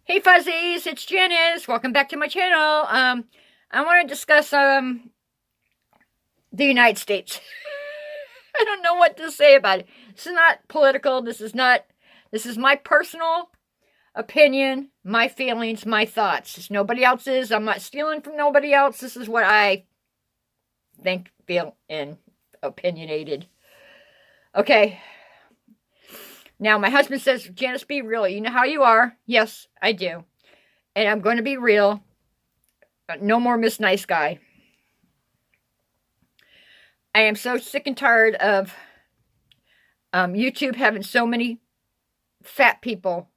Hey Fuzzies, it's Janice. Welcome back to my channel. I want to discuss the United States. I don't know what to say about it. This is not political. This is my personal opinion, my feelings, my thoughts. It's nobody else's. I'm not stealing from nobody else. This is what I think, feel, and opinionated. Okay. Now, my husband says, Janice, be real. You know how you are. Yes, I do. And I'm going to be real. No more Miss Nice Guy. I am so sick and tired of YouTube having so many fat people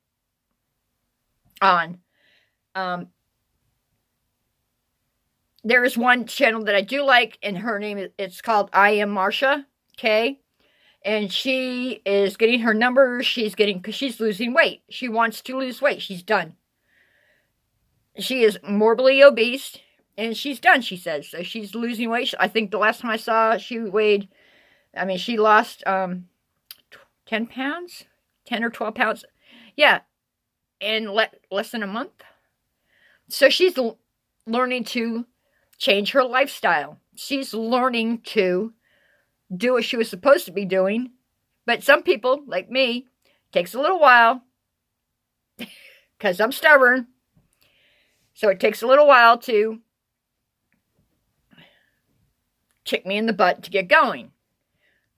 on. There is one channel that I do like, and her name, it's called I Am Marsha, okay? And she is getting her numbers. Because she's losing weight. She wants to lose weight. She's done. She is morbidly obese. And she's done, she says. So she's losing weight. I think the last time I saw, she lost 10 pounds? 10 or 12 pounds. Yeah. In less than a month. So she's learning to change her lifestyle. She's learning to do what she was supposed to be doing. But some people, like me, takes a little while. Because I'm stubborn. So it takes a little while to kick me in the butt to get going.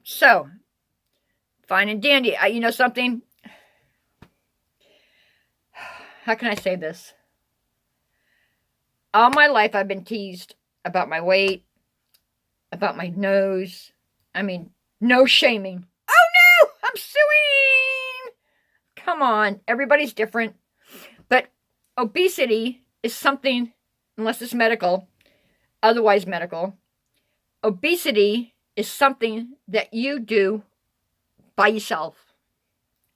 So, fine and dandy. You know something? How can I say this? All my life I've been teased about my weight, about my nose. No shaming. Oh no! I'm suing! Come on. Everybody's different. But obesity is something, unless it's medical, otherwise medical. Obesity is something that you do by yourself.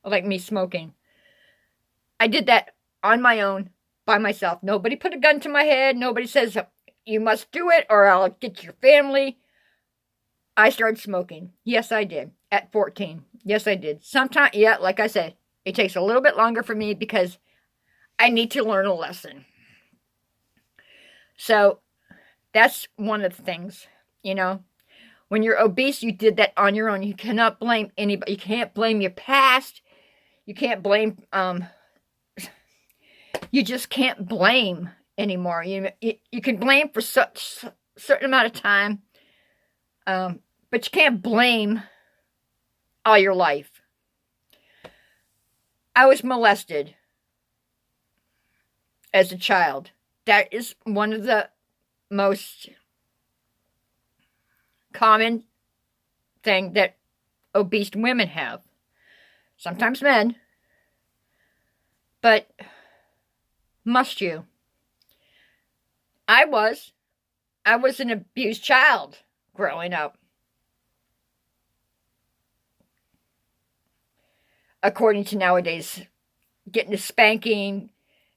Like me smoking. I did that on my own, by myself. Nobody put a gun to my head. Nobody says, you must do it or I'll get your family. I started smoking. Yes, I did. At 14. Yes, I did. Sometimes, yeah, like I said, it takes a little bit longer for me because I need to learn a lesson. So, that's one of the things, you know. When you're obese, you did that on your own. You cannot blame anybody. You can't blame your past. You can't blame, you just can't blame anymore. You can blame for such certain amount of time. But you can't blame all your life. I was molested as a child. That is one of the most common thing that obese women have. Sometimes men. But must you? I was an abused child growing up. According to nowadays, getting a spanking,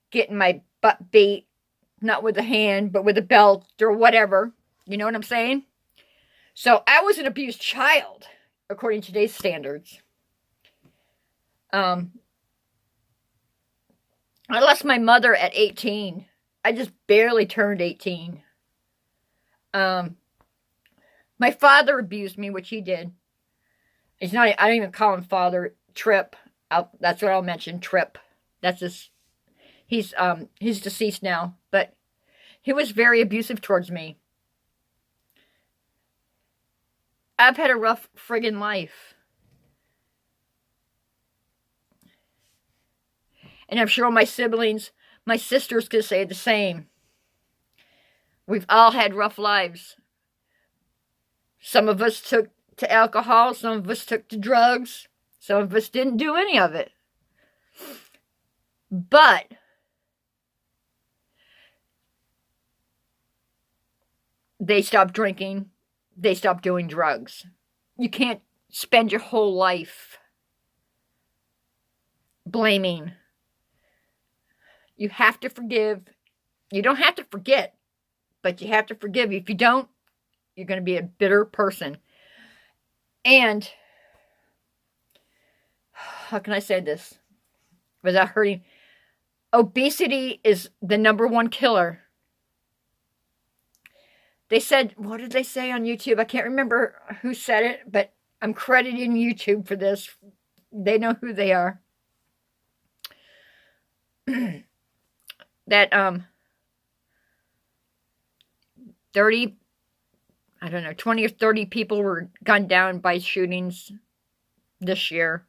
getting my butt beat, not with a hand, but with a belt or whatever. You know what I'm saying? So I was an abused child, according to today's standards. I lost my mother at 18. I just barely turned 18. My father abused me, which he did. He's not. I don't even call him father. Trip. That's what I'll mention. Trip. That's his. He's deceased now, but he was very abusive towards me. I've had a rough friggin' life. And I'm sure my siblings, my sisters could say the same. We've all had rough lives. Some of us took to alcohol. Some of us took to drugs. Some of us didn't do any of it. But they stopped drinking. They stopped doing drugs. You can't spend your whole life blaming. You have to forgive. You don't have to forget, but you have to forgive. If you don't, you're going to be a bitter person. And how can I say this without hurting? obesity is the #1 killer. They said, what did they say on YouTube? I can't remember who said it, but I'm crediting YouTube for this. They know who they are. That 30, I don't know, 20 or 30 people were gunned down by shootings this year.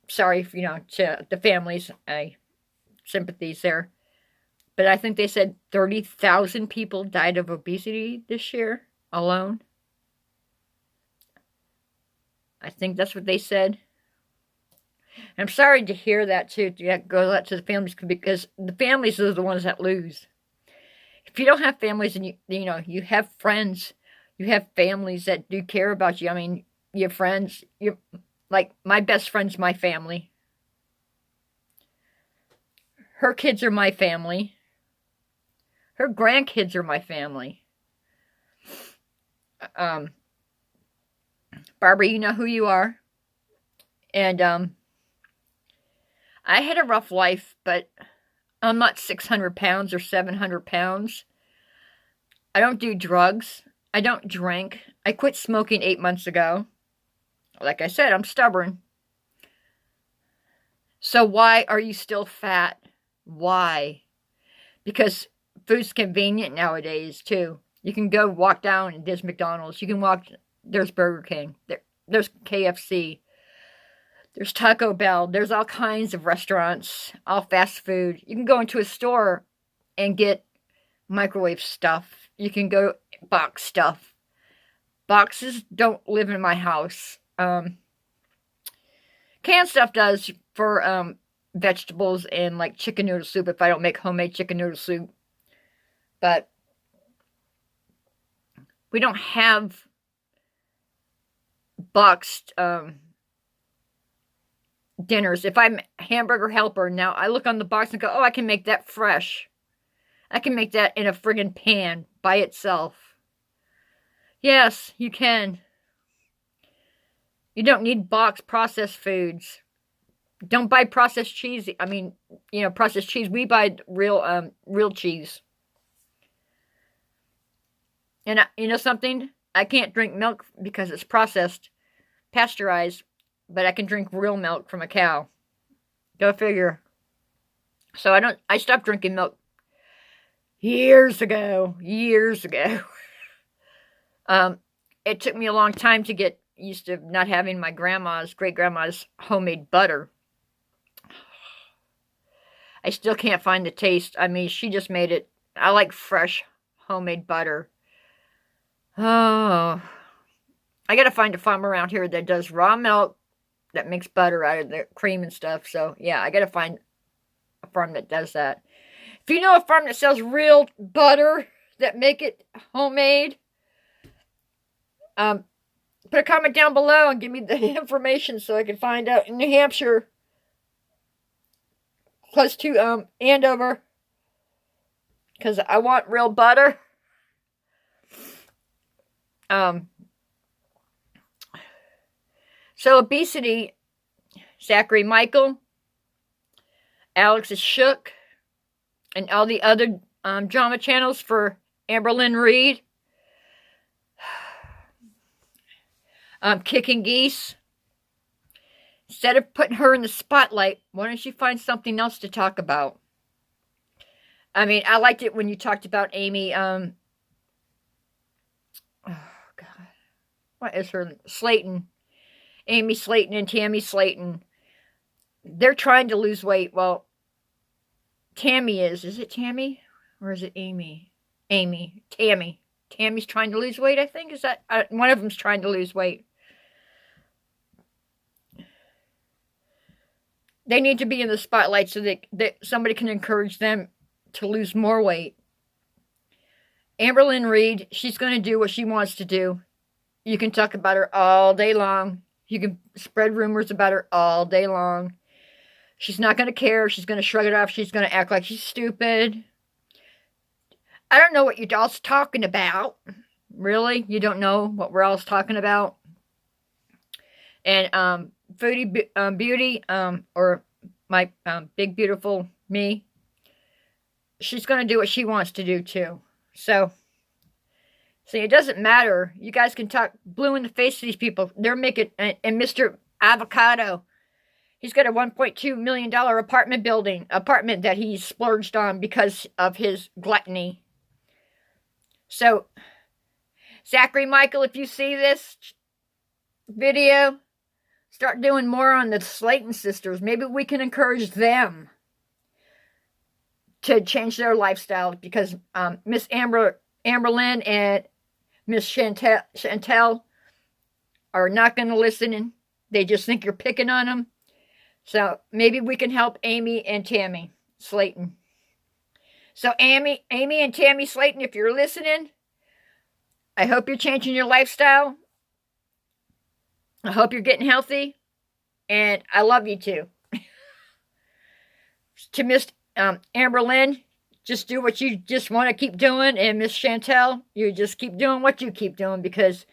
Sorry, to the families, sympathies there. But I think they said 30,000 people died of obesity this year alone. I think that's what they said. And I'm sorry to hear that too. Yeah, go out to the families, because the families are the ones that lose. If you don't have families and you have friends, you have families that do care about you. I mean, your friends, like my best friend's my family. Her kids are my family. Her grandkids are my family. Barbara, you know who you are. And I had a rough life, but I'm not 600 pounds or 700 pounds. I don't do drugs. I don't drink. I quit smoking 8 months ago. Like I said, I'm stubborn. So why are you still fat? Why? Because food's convenient nowadays, too. You can go walk down and there's McDonald's. You can walk, there's Burger King. There's KFC. There's Taco Bell. There's all kinds of restaurants, all fast food. You can go into a store and get microwave stuff. You can go box stuff. Boxes don't live in my house. Canned stuff does for vegetables and like chicken noodle soup if I don't make homemade chicken noodle soup. But we don't have boxed dinners. If I'm hamburger helper, now I look on the box and go, oh, I can make that fresh. I can make that in a friggin' pan by itself. Yes, you can. You don't need boxed processed foods. Don't buy processed cheese. I mean, processed cheese. We buy real cheese. And you know something? I can't drink milk because it's processed, pasteurized, but I can drink real milk from a cow. Go figure. So I stopped drinking milk years ago. It took me a long time to get used to not having my great-grandma's homemade butter. I still can't find the taste. I mean, she just made it. I like fresh homemade butter. Oh, I gotta find a farm around here that does raw milk that makes butter out of the cream and stuff. So, yeah, I gotta find a farm that does that. If you know a farm that sells real butter that make it homemade, put a comment down below and give me the information so I can find out. In New Hampshire, close to Andover, because I want real butter. So obesity, Zachary Michael, Alex is shook, and all the other drama channels for Amberlynn Reed, kicking geese. Instead of putting her in the spotlight, why don't you find something else to talk about? I mean, I liked it when you talked about Amy, oh God, what is her, Slayton, Amy Slayton and Tammy Slayton. They're trying to lose weight. Well, Tammy is it Tammy? Or is it Amy? Tammy. Tammy's trying to lose weight, I think. Is that, one of them's trying to lose weight. They need to be in the spotlight so that somebody can encourage them to lose more weight. Amberlynn Reed, she's going to do what she wants to do. You can talk about her all day long. You can spread rumors about her all day long. She's not going to care. She's going to shrug it off. She's going to act like she's stupid. I don't know what you're all talking about. Really? You don't know what we're all talking about? And Foodie Beauty, or my big, beautiful me, she's going to do what she wants to do, too. So, see, it doesn't matter. You guys can talk blue in the face to these people. They're making, and Mr. Avocado, he's got a $1.2 million apartment that he splurged on because of his gluttony. So, Zachary Michael, if you see this video, start doing more on the Slayton sisters. Maybe we can encourage them to change their lifestyle, because Miss Amberlynn and Miss Chantel are not going to listen, and they just think you're picking on them. So maybe we can help Amy and Tammy Slayton. So Amy and Tammy Slayton, if you're listening, I hope you're changing your lifestyle. I hope you're getting healthy. And I love you too. To Miss Amberlynn, just do what you just want to keep doing. And Miss Chantel, you just keep doing what you keep doing, because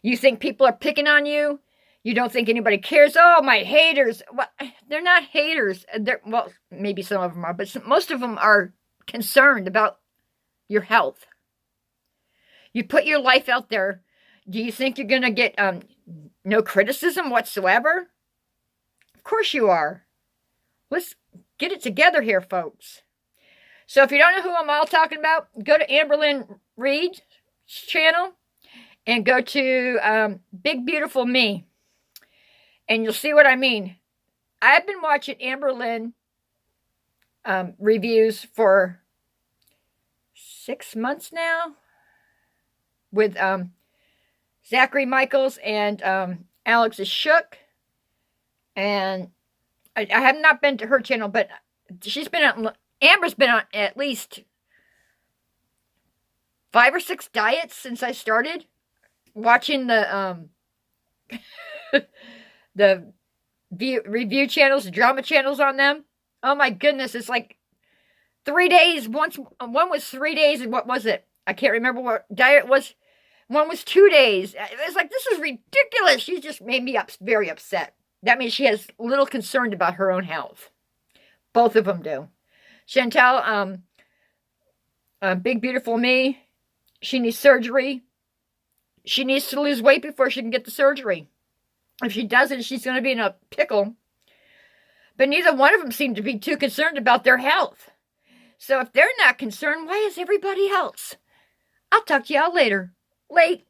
you think people are picking on you. You don't think anybody cares. Oh, my haters. Well, they're not haters. Well, maybe some of them are, but most of them are concerned about your health. You put your life out there. Do you think you're going to get no criticism whatsoever? Of course you are. Let's get it together here, folks. So if you don't know who I'm all talking about, go to Amberlynn Reed's channel and go to Big Beautiful Me. And you'll see what I mean. I've been watching Amberlynn reviews for 6 months now with Zachary Michaels and Alex is Shook. And I have not been to her channel, but she's been on, Amber's been on at least 5 or 6 diets since I started watching the the review channels, the drama channels on them. Oh my goodness, it's like 3 days. One was 3 days, and what was it? I can't remember what diet it was. One was 2 days. It's like, this is ridiculous. She just made me very upset. That means she has little concern about her own health. Both of them do. Chantel, Big Beautiful Me, she needs surgery. She needs to lose weight before she can get the surgery. If she doesn't, she's going to be in a pickle. But neither one of them seem to be too concerned about their health. So if they're not concerned, why is everybody else? I'll talk to y'all later. Late.